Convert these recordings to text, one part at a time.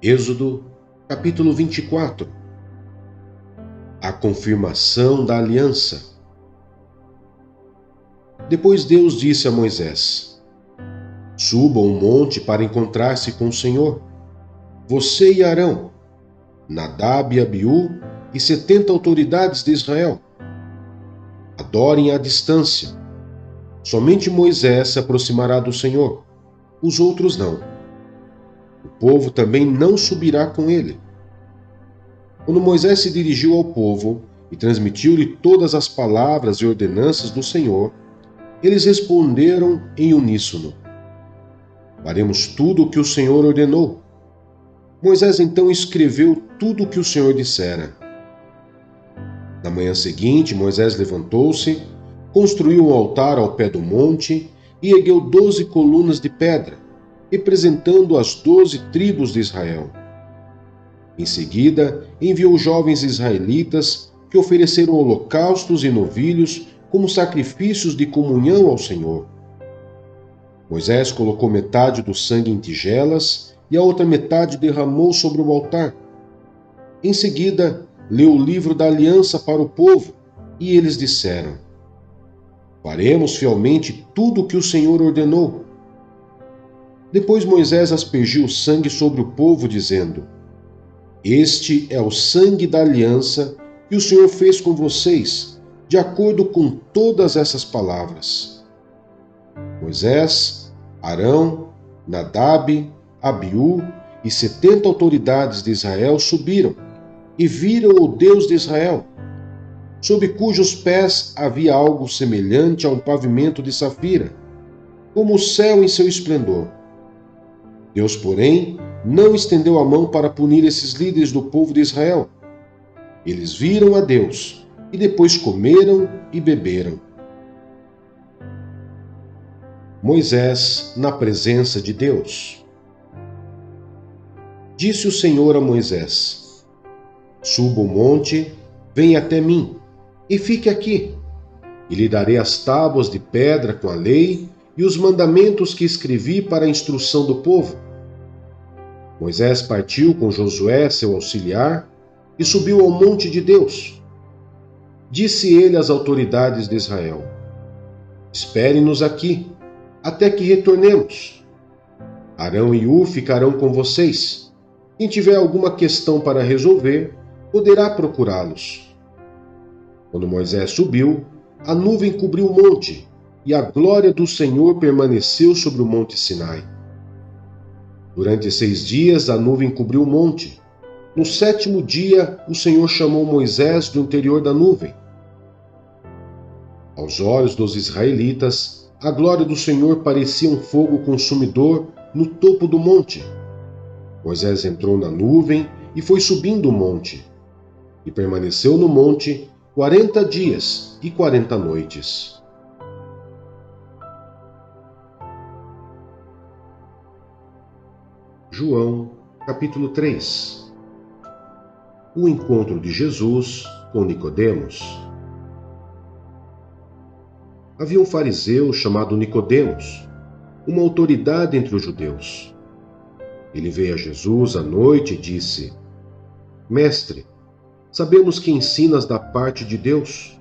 Êxodo, capítulo 24. A confirmação da aliança. Depois Deus disse a Moisés: Suba um monte para encontrar-se com o Senhor, você e Arão, Nadab e Abiú e 70 autoridades de Israel. Adorem à distância. Somente Moisés se aproximará do Senhor, os outros não. O povo também não subirá com ele. Quando Moisés se dirigiu ao povo e transmitiu-lhe todas as palavras e ordenanças do Senhor, eles responderam em uníssono: Faremos tudo o que o Senhor ordenou. Moisés então escreveu tudo o que o Senhor dissera. Na manhã seguinte, Moisés levantou-se, construiu um altar ao pé do monte e ergueu 12 colunas de pedra, representando as 12 tribos de Israel. Em seguida, enviou jovens israelitas que ofereceram holocaustos e novilhos como sacrifícios de comunhão ao Senhor. Moisés colocou metade do sangue em tigelas e a outra metade derramou sobre o altar. Em seguida, leu o livro da aliança para o povo e eles disseram: Faremos fielmente tudo o que o Senhor ordenou. Depois Moisés aspergiu o sangue sobre o povo, dizendo: Este é o sangue da aliança que o Senhor fez com vocês, de acordo com todas essas palavras. Moisés, Arão, Nadab, Abiú e 70 autoridades de Israel subiram e viram o Deus de Israel, sob cujos pés havia algo semelhante a um pavimento de safira, como o céu em seu esplendor. Deus, porém, não estendeu a mão para punir esses líderes do povo de Israel. Eles viram a Deus e depois comeram e beberam. Moisés na presença de Deus. Disse o Senhor a Moisés: Suba o monte, venha até mim, e fique aqui, e lhe darei as tábuas de pedra com a lei e os mandamentos que escrevi para a instrução do povo. Moisés partiu com Josué, seu auxiliar, e subiu ao monte de Deus. Disse ele às autoridades de Israel: Espere-nos aqui, até que retornemos. Arão e Hu ficarão com vocês. Quem tiver alguma questão para resolver, poderá procurá-los. Quando Moisés subiu, a nuvem cobriu o monte, e a glória do Senhor permaneceu sobre o monte Sinai. Durante 6 dias a nuvem cobriu o monte. No 7º dia, o Senhor chamou Moisés do interior da nuvem. Aos olhos dos israelitas, a glória do Senhor parecia um fogo consumidor no topo do monte. Moisés entrou na nuvem e foi subindo o monte, e permaneceu no monte 40 dias e 40 noites. João, capítulo 3. O encontro de Jesus com Nicodemos. Havia um fariseu chamado Nicodemos, uma autoridade entre os judeus. Ele veio a Jesus à noite e disse: Mestre, sabemos que ensinas da parte de Deus,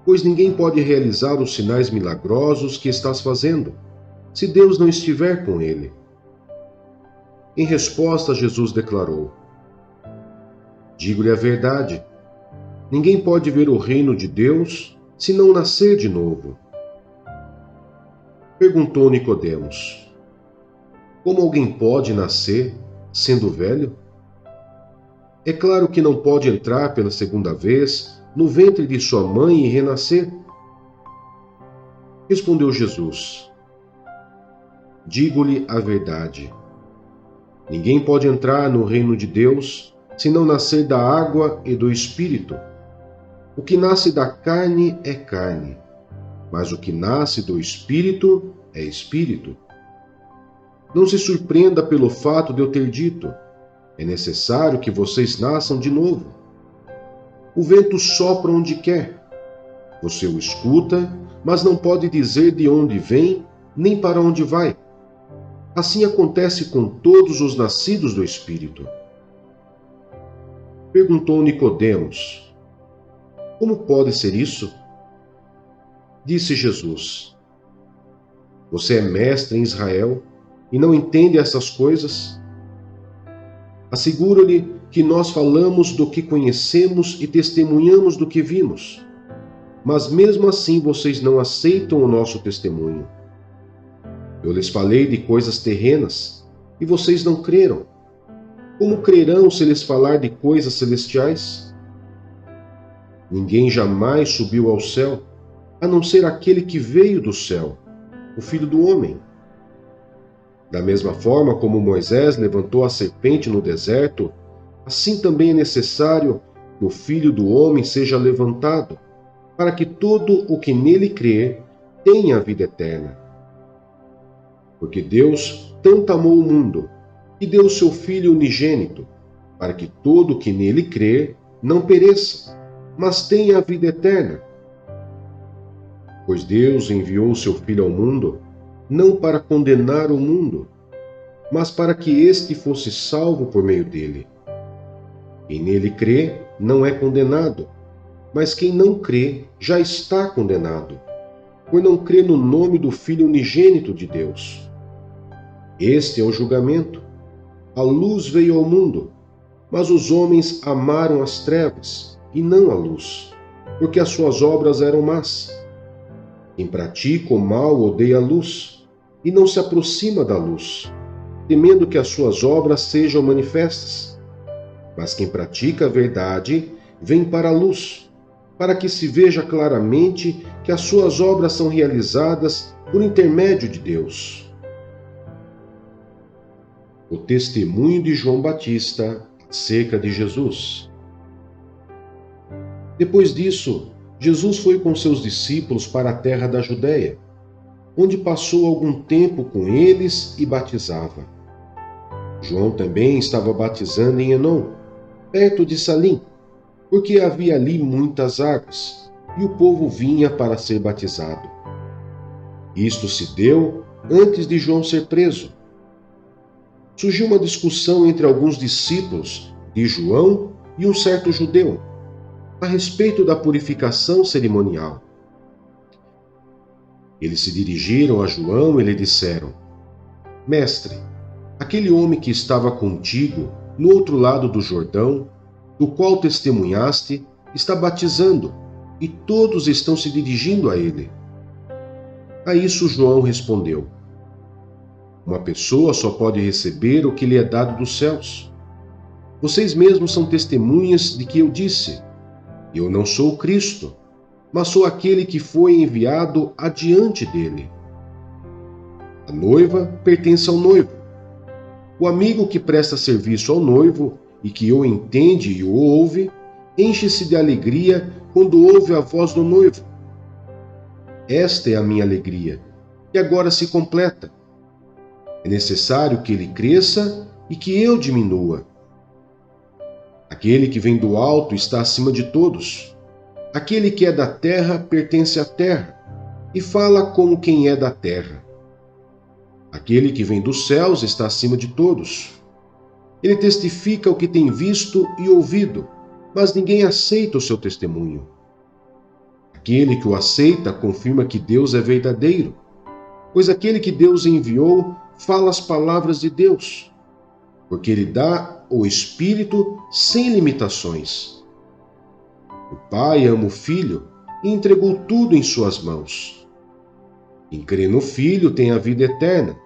pois ninguém pode realizar os sinais milagrosos que estás fazendo, se Deus não estiver com ele. Em resposta, Jesus declarou: Digo-lhe a verdade, ninguém pode ver o reino de Deus se não nascer de novo. Perguntou Nicodemos: Como alguém pode nascer sendo velho? É claro que não pode entrar pela segunda vez no ventre de sua mãe e renascer. Respondeu Jesus: Digo-lhe a verdade. Ninguém pode entrar no reino de Deus se não nascer da água e do Espírito. O que nasce da carne é carne, mas o que nasce do Espírito é Espírito. Não se surpreenda pelo fato de eu ter dito: é necessário que vocês nasçam de novo. O vento sopra onde quer. Você o escuta, mas não pode dizer de onde vem nem para onde vai. Assim acontece com todos os nascidos do Espírito. Perguntou Nicodemos: Como pode ser isso? Disse Jesus: Você é mestre em Israel e não entende essas coisas? Asseguro-lhe que nós falamos do que conhecemos e testemunhamos do que vimos. Mas mesmo assim vocês não aceitam o nosso testemunho. Eu lhes falei de coisas terrenas e vocês não creram. Como crerão se lhes falar de coisas celestiais? Ninguém jamais subiu ao céu, a não ser aquele que veio do céu, o Filho do Homem. Da mesma forma como Moisés levantou a serpente no deserto, assim também é necessário que o Filho do Homem seja levantado, para que todo o que nele crer tenha a vida eterna. Porque Deus tanto amou o mundo, que deu o seu Filho unigênito, para que todo o que nele crer não pereça, mas tenha a vida eterna. Pois Deus enviou o seu Filho ao mundo, não para condenar o mundo, mas para que este fosse salvo por meio dele. Quem nele crê não é condenado, mas quem não crê já está condenado, por não crer no nome do Filho unigênito de Deus. Este é o julgamento. A luz veio ao mundo, mas os homens amaram as trevas e não a luz, porque as suas obras eram más. Quem pratica o mal odeia a luz e não se aproxima da luz, temendo que as suas obras sejam manifestas. Mas quem pratica a verdade vem para a luz, para que se veja claramente que as suas obras são realizadas por intermédio de Deus. O testemunho de João Batista acerca de Jesus. Depois disso, Jesus foi com seus discípulos para a terra da Judéia, onde passou algum tempo com eles e batizava. João também estava batizando em Enom, perto de Salim, porque havia ali muitas águas, e o povo vinha para ser batizado. Isto se deu antes de João ser preso. Surgiu uma discussão entre alguns discípulos de João e um certo judeu, a respeito da purificação cerimonial. Eles se dirigiram a João e lhe disseram: Mestre, aquele homem que estava contigo no outro lado do Jordão, do qual testemunhaste, está batizando, e todos estão se dirigindo a ele. A isso João respondeu: Uma pessoa só pode receber o que lhe é dado dos céus. Vocês mesmos são testemunhas de que eu disse: Eu não sou o Cristo, mas sou aquele que foi enviado adiante dele. A noiva pertence ao noivo. O amigo que presta serviço ao noivo e que o entende e o ouve, enche-se de alegria quando ouve a voz do noivo. Esta é a minha alegria, que agora se completa. É necessário que ele cresça e que eu diminua. Aquele que vem do alto está acima de todos. Aquele que é da terra pertence à terra, e fala como quem é da terra. Aquele que vem dos céus está acima de todos. Ele testifica o que tem visto e ouvido, mas ninguém aceita o seu testemunho. Aquele que o aceita confirma que Deus é verdadeiro, pois aquele que Deus enviou fala as palavras de Deus, porque ele dá o Espírito sem limitações. O Pai ama o Filho e entregou tudo em suas mãos. Quem crê no Filho tem a vida eterna.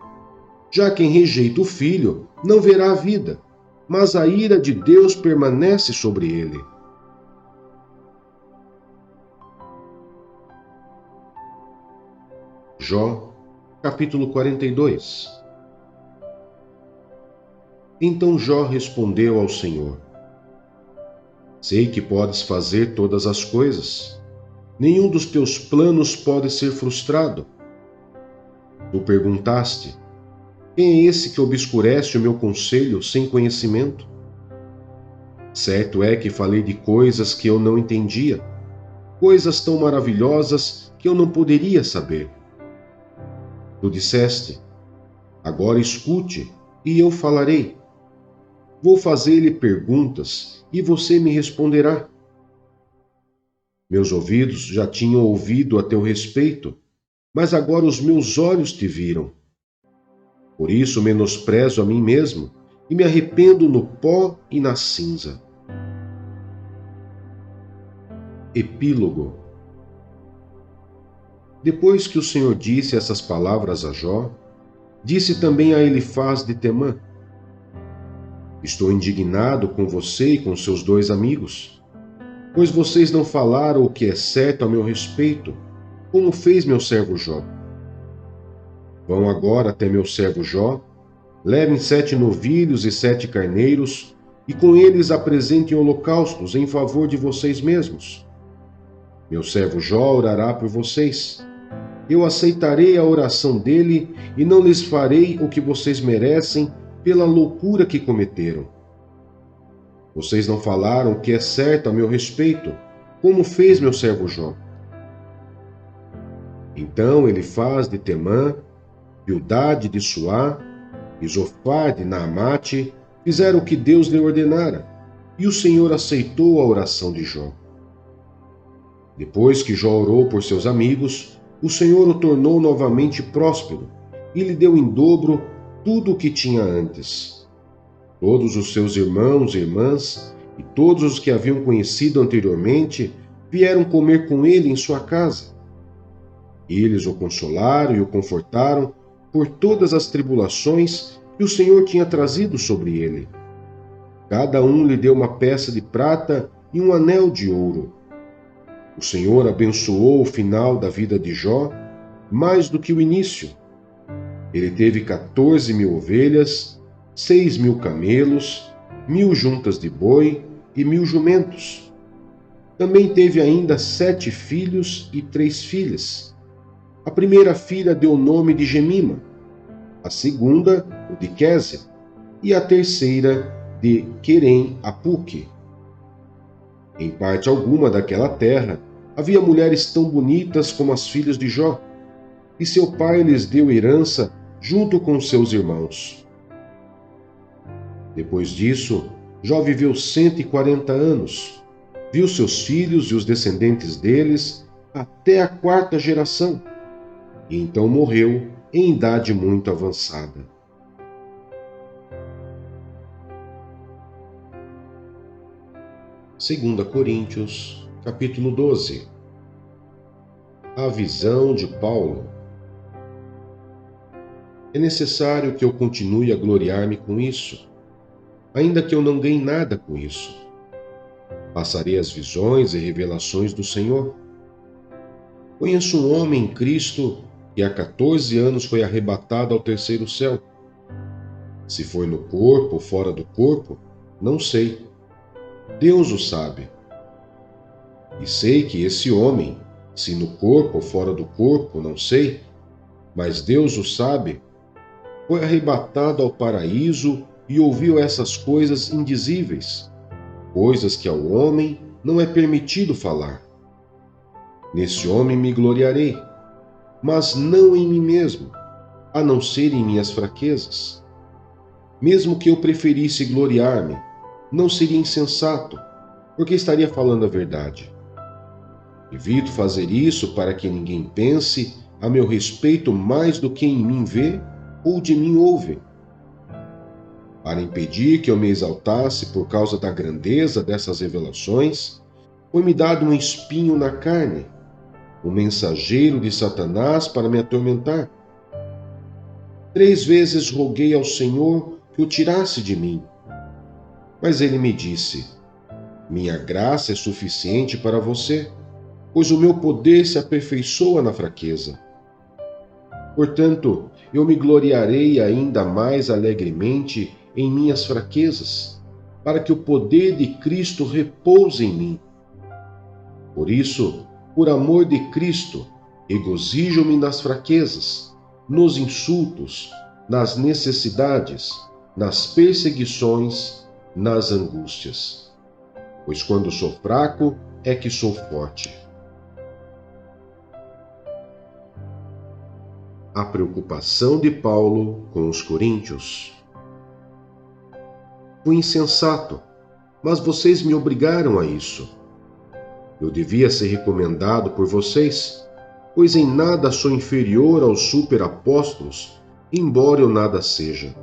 Já quem rejeita o Filho não verá a vida, mas a ira de Deus permanece sobre ele. Jó, capítulo 42. Então Jó respondeu ao Senhor: Sei que podes fazer todas as coisas. Nenhum dos teus planos pode ser frustrado. Tu perguntaste: Quem é esse que obscurece o meu conselho sem conhecimento? Certo é que falei de coisas que eu não entendia, coisas tão maravilhosas que eu não poderia saber. Tu disseste: Agora escute, e eu falarei. Vou fazer-lhe perguntas, e você me responderá. Meus ouvidos já tinham ouvido a teu respeito, mas agora os meus olhos te viram. Por isso menosprezo a mim mesmo e me arrependo no pó e na cinza. Epílogo. Depois que o Senhor disse essas palavras a Jó, disse também a Elifaz de Temã: Estou indignado com você e com seus 2 amigos, pois vocês não falaram o que é certo a meu respeito, como fez meu servo Jó. Vão agora até meu servo Jó, levem 7 novilhos e 7 carneiros, e com eles apresentem holocaustos em favor de vocês mesmos. Meu servo Jó orará por vocês. Eu aceitarei a oração dele e não lhes farei o que vocês merecem pela loucura que cometeram. Vocês não falaram o que é certo a meu respeito, como fez meu servo Jó. Então Elifaz de Temã, Bildade de Suá e Zofar de Naamate fizeram o que Deus lhe ordenara, e o Senhor aceitou a oração de Jó. Depois que Jó orou por seus amigos, o Senhor o tornou novamente próspero e lhe deu em dobro tudo o que tinha antes. Todos os seus irmãos e irmãs e todos os que haviam conhecido anteriormente vieram comer com ele em sua casa. Eles o consolaram e o confortaram por todas as tribulações que o Senhor tinha trazido sobre ele. Cada um lhe deu uma peça de prata e um anel de ouro. O Senhor abençoou o final da vida de Jó mais do que o início. Ele teve 14.000 ovelhas, 6.000 camelos, 1.000 juntas de boi e 1.000 jumentos. Também teve ainda 7 filhos e 3 filhas. A primeira filha deu o nome de Gemima, a segunda o de Késia e a terceira de Querem-Apuque. Em parte alguma daquela terra havia mulheres tão bonitas como as filhas de Jó, e seu pai lhes deu herança junto com seus irmãos. Depois disso, Jó viveu 140 anos, viu seus filhos e os descendentes deles até a 4ª geração, e então morreu em idade muito avançada. Segunda Coríntios, capítulo 12. A visão de Paulo. É necessário que eu continue a gloriar-me com isso, ainda que eu não ganhe nada com isso. Passarei as visões e revelações do Senhor. Conheço um homem em Cristo que há 14 anos foi arrebatado ao 3º céu. Se foi no corpo ou fora do corpo, não sei. Deus o sabe. E sei que esse homem, se no corpo ou fora do corpo, não sei, mas Deus o sabe, foi arrebatado ao paraíso e ouviu essas coisas indizíveis, coisas que ao homem não é permitido falar. Nesse homem me gloriarei, mas não em mim mesmo, a não ser em minhas fraquezas. Mesmo que eu preferisse gloriar-me, não seria insensato, porque estaria falando a verdade. Evito fazer isso para que ninguém pense a meu respeito mais do que em mim vê ou de mim ouve. Para impedir que eu me exaltasse por causa da grandeza dessas revelações, foi-me dado um espinho na carne, um mensageiro de Satanás para me atormentar. 3 vezes roguei ao Senhor que o tirasse de mim. Mas ele me disse: minha graça é suficiente para você, pois o meu poder se aperfeiçoa na fraqueza. Portanto, eu me gloriarei ainda mais alegremente em minhas fraquezas, para que o poder de Cristo repouse em mim. Por isso, por amor de Cristo, regozijo-me nas fraquezas, nos insultos, nas necessidades, nas perseguições, nas angústias. Pois quando sou fraco, é que sou forte. a preocupação de Paulo com os coríntios. Fui insensato, mas vocês me obrigaram a isso. Eu devia ser recomendado por vocês, pois em nada sou inferior aos superapóstolos, embora eu nada seja.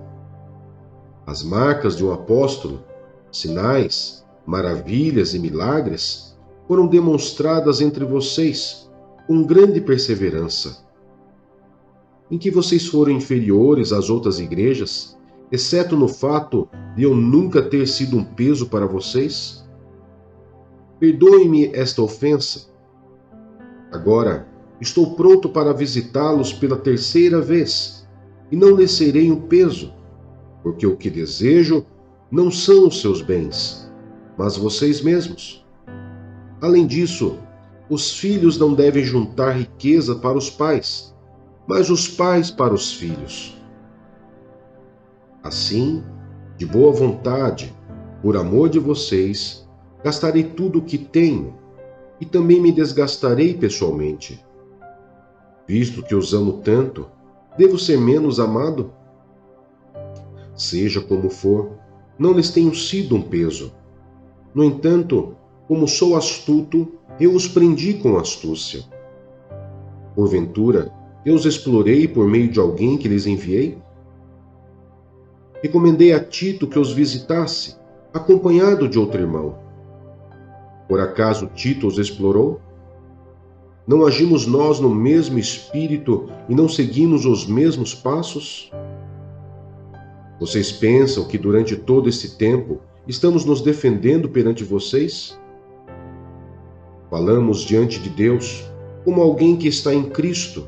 As marcas de um apóstolo, sinais, maravilhas e milagres, foram demonstradas entre vocês com grande perseverança. Em que vocês foram inferiores às outras igrejas, exceto no fato de eu nunca ter sido um peso para vocês? Perdoem-me esta ofensa. Agora, estou pronto para visitá-los pela terceira vez, e não lhes serei um peso, porque o que desejo não são os seus bens, mas vocês mesmos. Além disso, os filhos não devem juntar riqueza para os pais, mas os pais para os filhos. Assim, de boa vontade, por amor de vocês, gastarei tudo o que tenho e também me desgastarei pessoalmente. Visto que os amo tanto, devo ser menos amado? Seja como for, não lhes tenho sido um peso. No entanto, como sou astuto, eu os prendi com astúcia. Porventura, eu os explorei por meio de alguém que lhes enviei? Recomendei a Tito que os visitasse, acompanhado de outro irmão. Por acaso Tito os explorou? Não agimos nós no mesmo espírito e não seguimos os mesmos passos? Vocês pensam que durante todo esse tempo estamos nos defendendo perante vocês? Falamos diante de Deus como alguém que está em Cristo,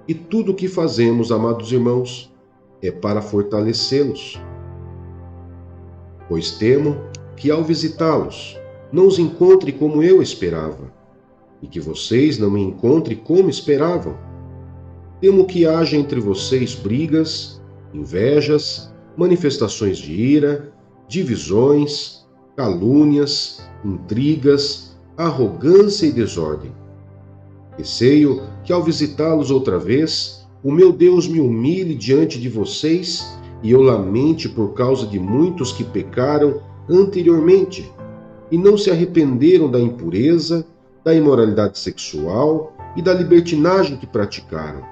e tudo o que fazemos, amados irmãos, é para fortalecê-los. Pois temo que ao visitá-los, não os encontre como eu esperava, e que vocês não me encontrem como esperavam. Temo que haja entre vocês brigas, invejas, manifestações de ira, divisões, calúnias, intrigas, arrogância e desordem. Receio que ao visitá-los outra vez, o meu Deus me humilhe diante de vocês e eu lamente por causa de muitos que pecaram anteriormente e não se arrependeram da impureza, da imoralidade sexual e da libertinagem que praticaram.